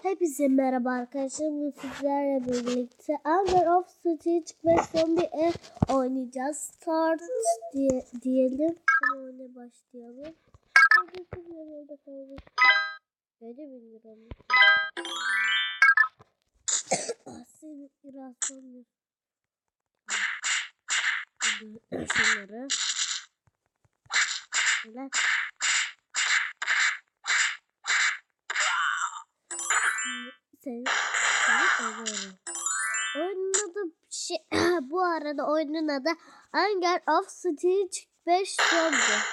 Hepinize merhaba arkadaşlar. Bu sizlerle birlikte Under of Stick5 Zombie oynayacağız. Start diyelim. Oyuna başlayalım. Böyle bilmiyorum. Aslında biraz sonra şunları. Evet. Seni övüyorum. Oyunun adı bu arada oyunun adı Under of Stick5 Zombie.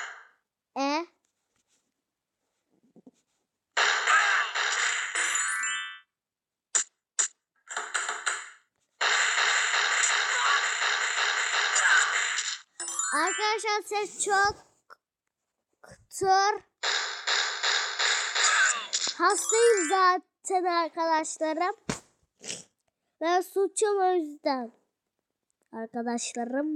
Arkadaşlar ses çoktur. Hastayım zaten arkadaşlarım. Ben suçum o yüzden. Arkadaşlarım.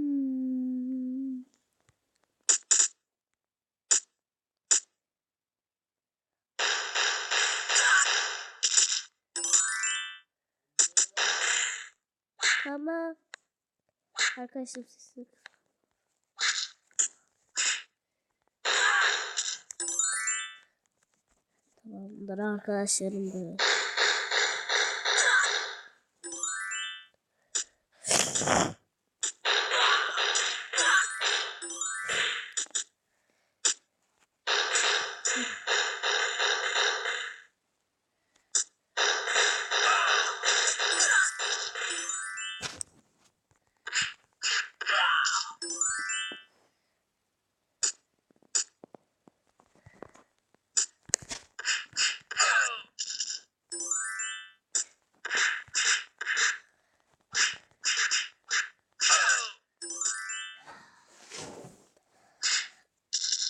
Tamam. Arkadaşım sesi. Tamamdır arkadaşlarım böyle.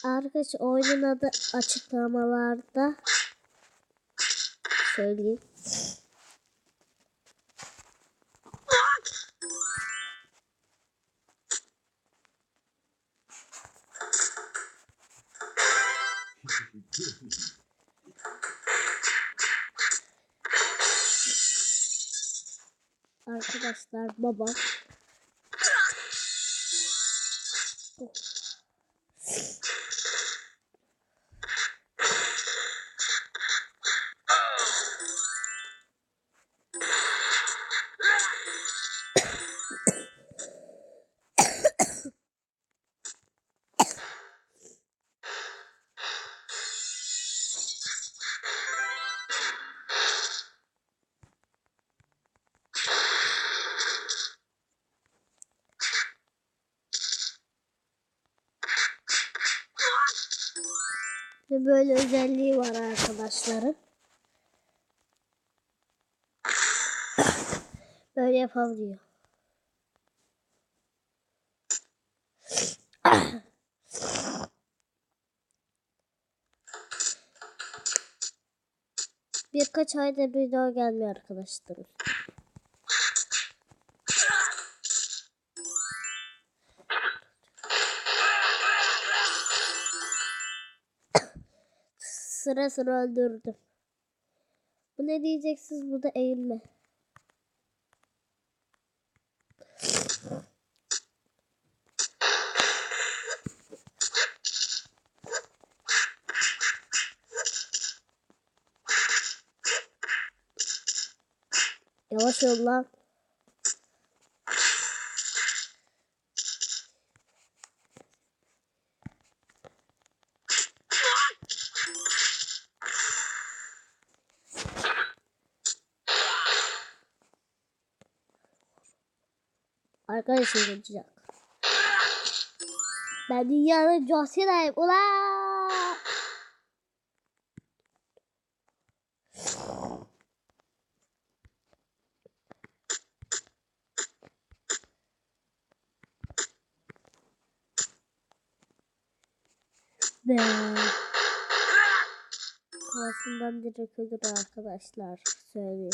Arkadaşlar oyunun adı açıklamalarda söyleyeyim. Arkadaşlar baba. Ve böyle özelliği var arkadaşlarım. Böyle yapabiliyor. Birkaç aydır video gelmiyor arkadaşlarım. Sıra sıra öldürdüm. Bu ne diyeceksiniz? Bu da eğilme. Yavaş ol lan. Arkadaşlar olacak. Ben dünyanın coşkudayım. Ulan! Be. Kafasından direkt ölür arkadaşlar. Söyleyeyim.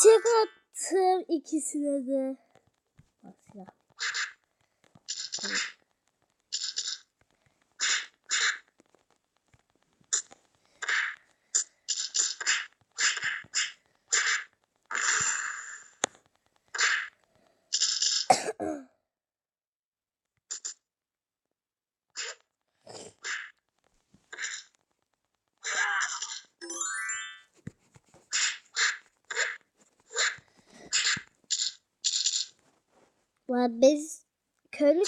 Tek attım ikisine de. Bak ya. Lan biz köylü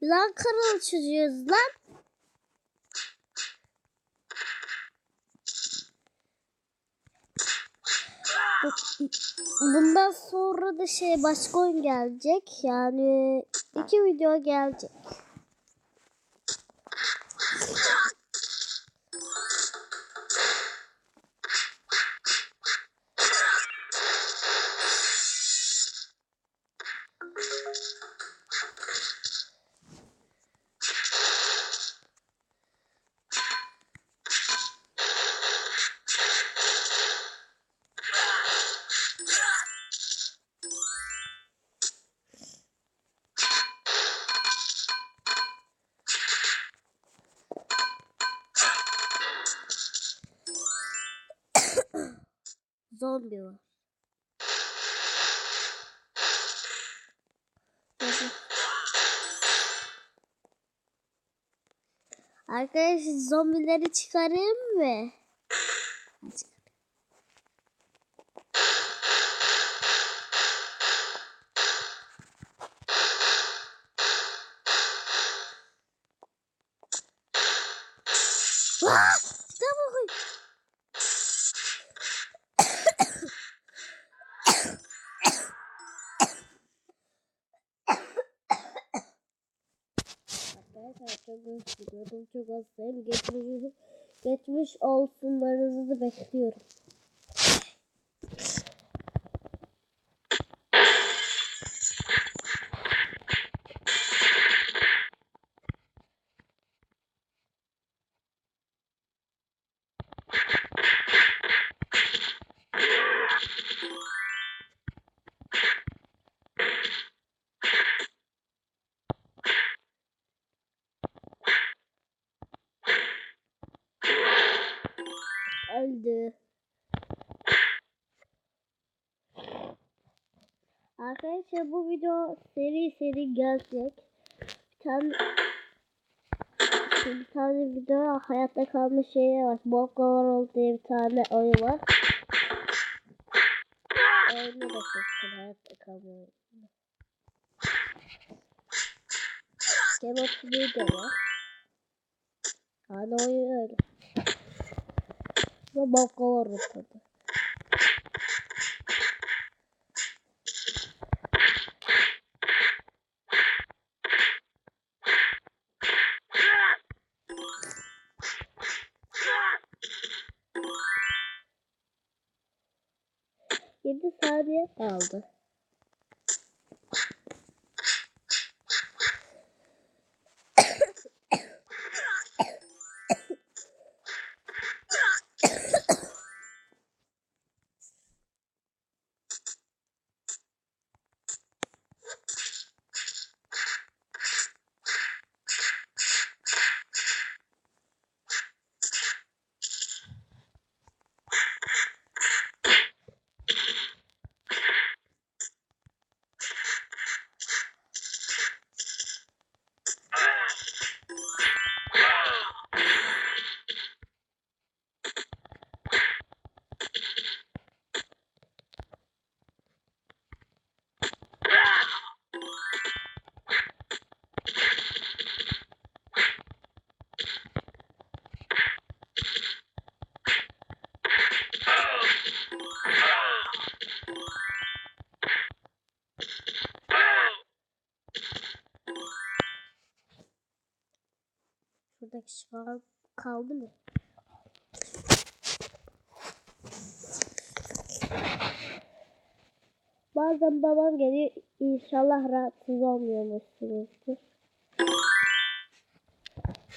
biz Ankaralı çocuğuz lan. Bundan sonra da başka oyun gelecek. Yani 2 video gelecek. Zombi var. Arkadaşlar zombileri çıkarayım mı? Çok üzülüyorum. Çok hastayım. Geçmiş olsunlarınızı bekliyorum. Öldü. Arkadaşlar bu video seri gelecek. Bir tane video hayatta kalmış şeyler var. Bokalar diye bir tane oyun var. Oyunu da seçtim hayatta kalmayı. Kebapçılığı da var. Hani oyun öyle. Ve bokalar ortada. Yedi saniye kaldı. Şuradaki şifre kaldı mı? Bazen babam geliyor. İnşallah rahatsız olmuyormuşsunuzdur.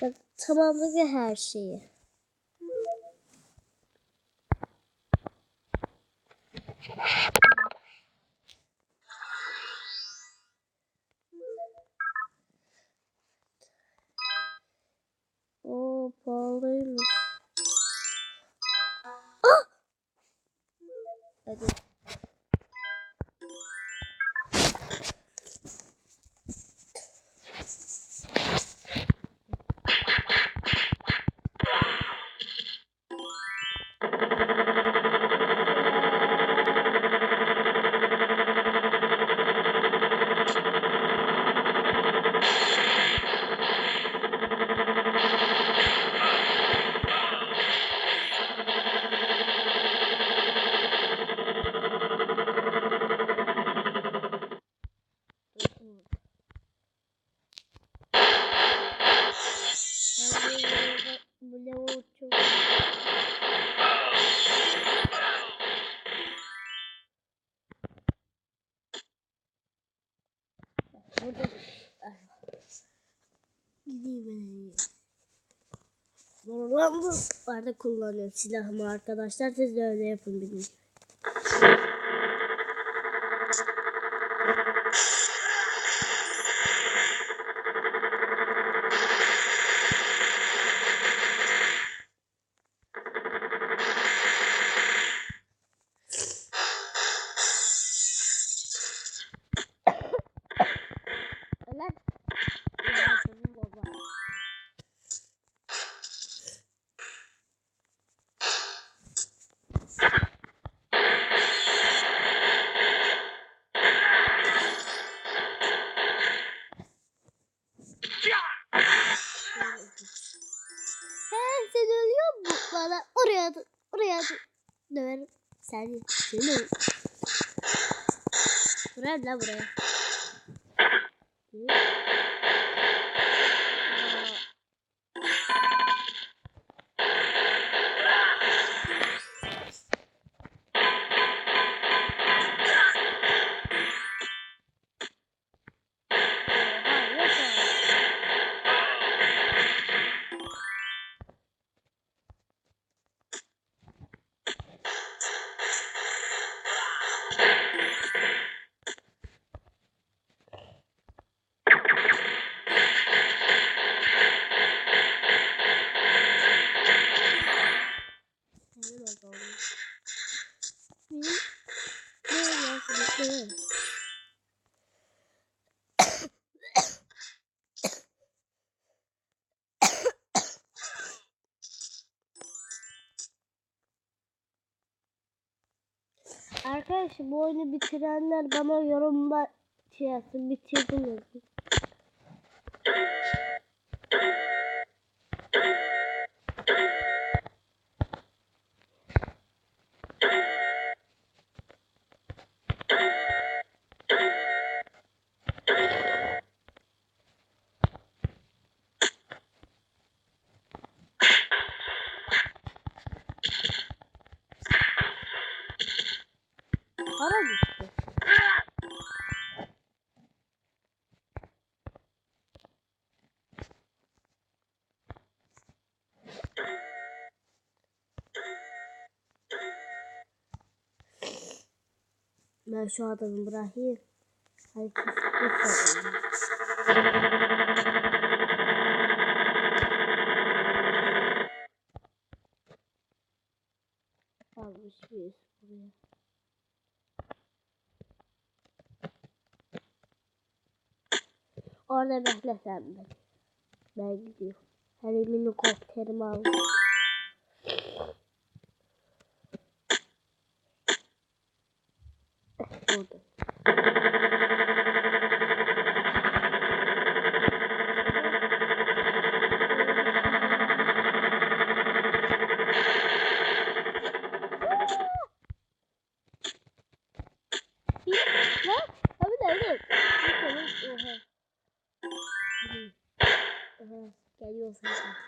Bak, tamamladı her şeyi. Oo, pahalıymış. Ah! Hadi. Gideyim ben. Oradan bu arada kullanıyorum silahımı arkadaşlar. Siz de öyle yapın benim. Sen ölüyor mu? Bana oraya döverim. Seni buraya la buraya. Arkadaşlar bu oyunu bitirenler bana yorumlar yazsın, bitirdim yazın. Para düştü. Ben şu adamı bırakayım. Herkes almış bir buraya. Orada bekle sen de. Ben gidiyorum. Helikopterimi aldım. Orada. Lan abi nerede? Oha. Oha geliyor sanki.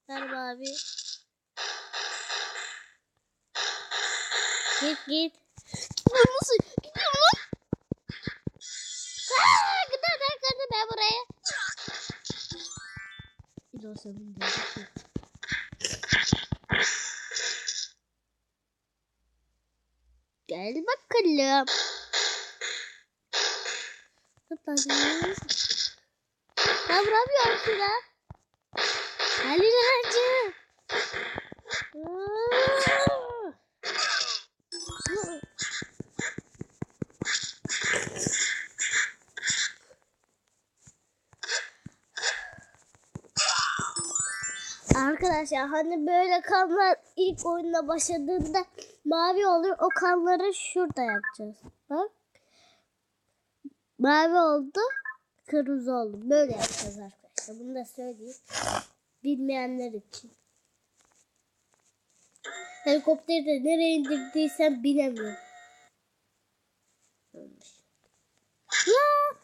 Merhaba abi. Git. Gidiyor musun? Gidiyor mu? Gidiyor ben buraya. İlosa'nın böyle. Gel bakalım. Zıpladım. Ya vuramıyorum şuna. Hadi öğrenci. Arkadaşlar hani böyle kanlar ilk oyuna başladığında mavi olur. O kanları şurada yapacağız. Bak. Mavi oldu. Kırmızı oldu. Böyle yapacağız arkadaşlar. Bunu da söyleyeyim. Bilmeyenler için. Helikopteri de nereye indirdiysen bilemiyorum. Ya!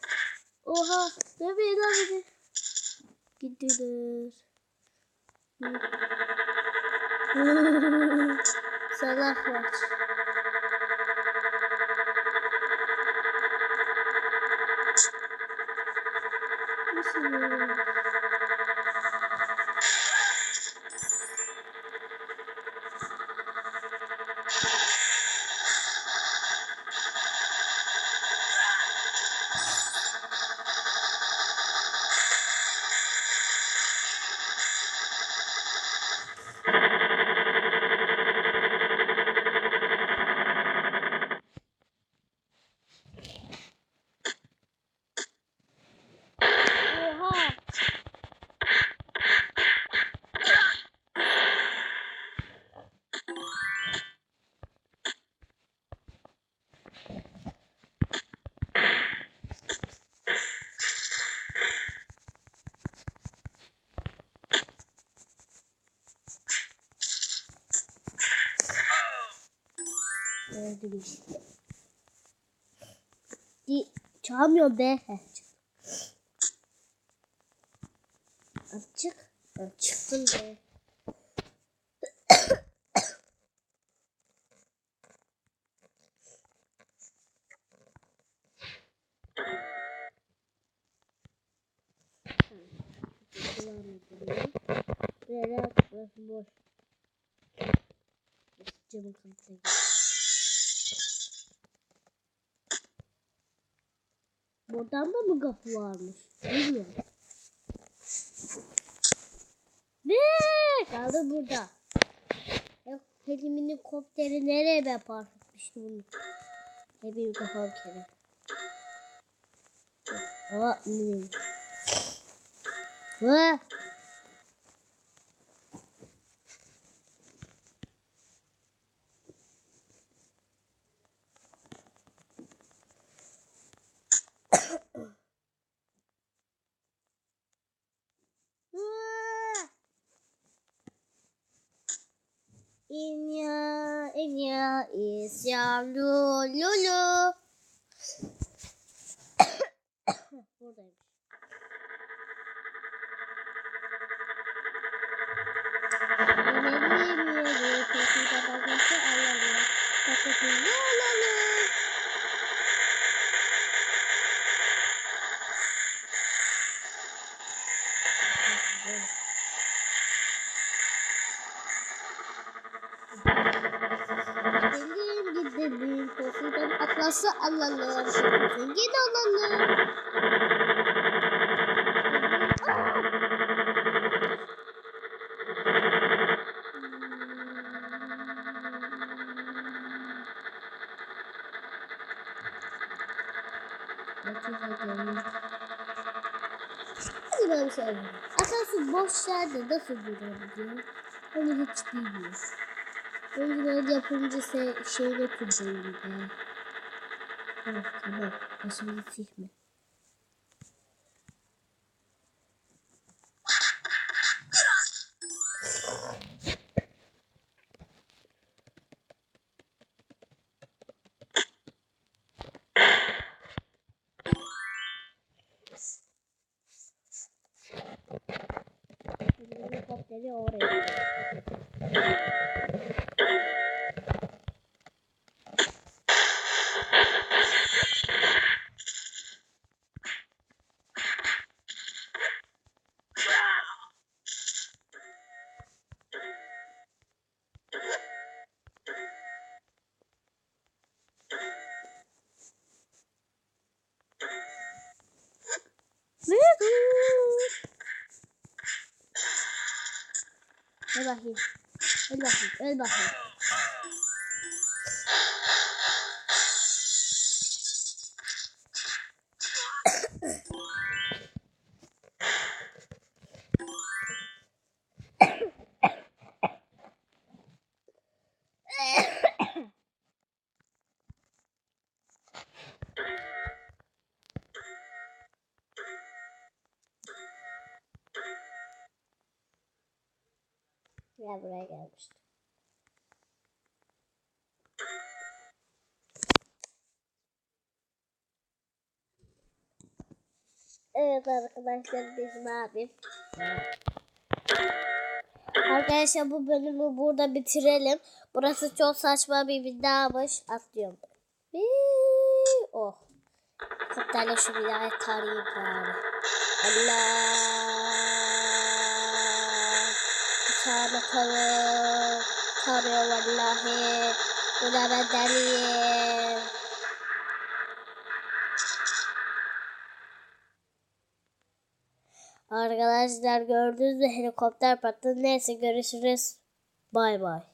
Oha! Ne bileyim. Gidilir. Salak var. Öldüm işte. Çalmıyor be. Açık. Çıktın be. Böyle boş. Camın kapısına gir. Buradan da mı kapı varmış? Bilmiyorum. Ne? Kaldı burada. Helikopteri nereye ben park etmiştim bunu? Ne benim kafam kere. Aa, ne? Vah! İnya isyan lulu. Buradayım. Gidelim, kofudan atlası alalım, zengin olalım. Hadi ben bir şey yapayım. Asası boş yerde nasıl durabiliyor? Onu hiç bilmiyorum. Önceden yapınca şeyle kurdum be. Tamam. Başımızı sikme. Helikopteri oraya. Öl bakayım. Ya buraya gelmiştim. Evet arkadaşlar bizim abim. Arkadaşlar bu bölümü burada bitirelim. Burası çok saçma bir binaymış. Atlıyorum. Oh. Kaptayla şu binayı tarayayım bari. Allah. Sağına kalın. Tarıyor vallahi. Buna ben deliyim. Arkadaşlar gördüğünüz gibi helikopter patladı. Neyse görüşürüz. Bay bay.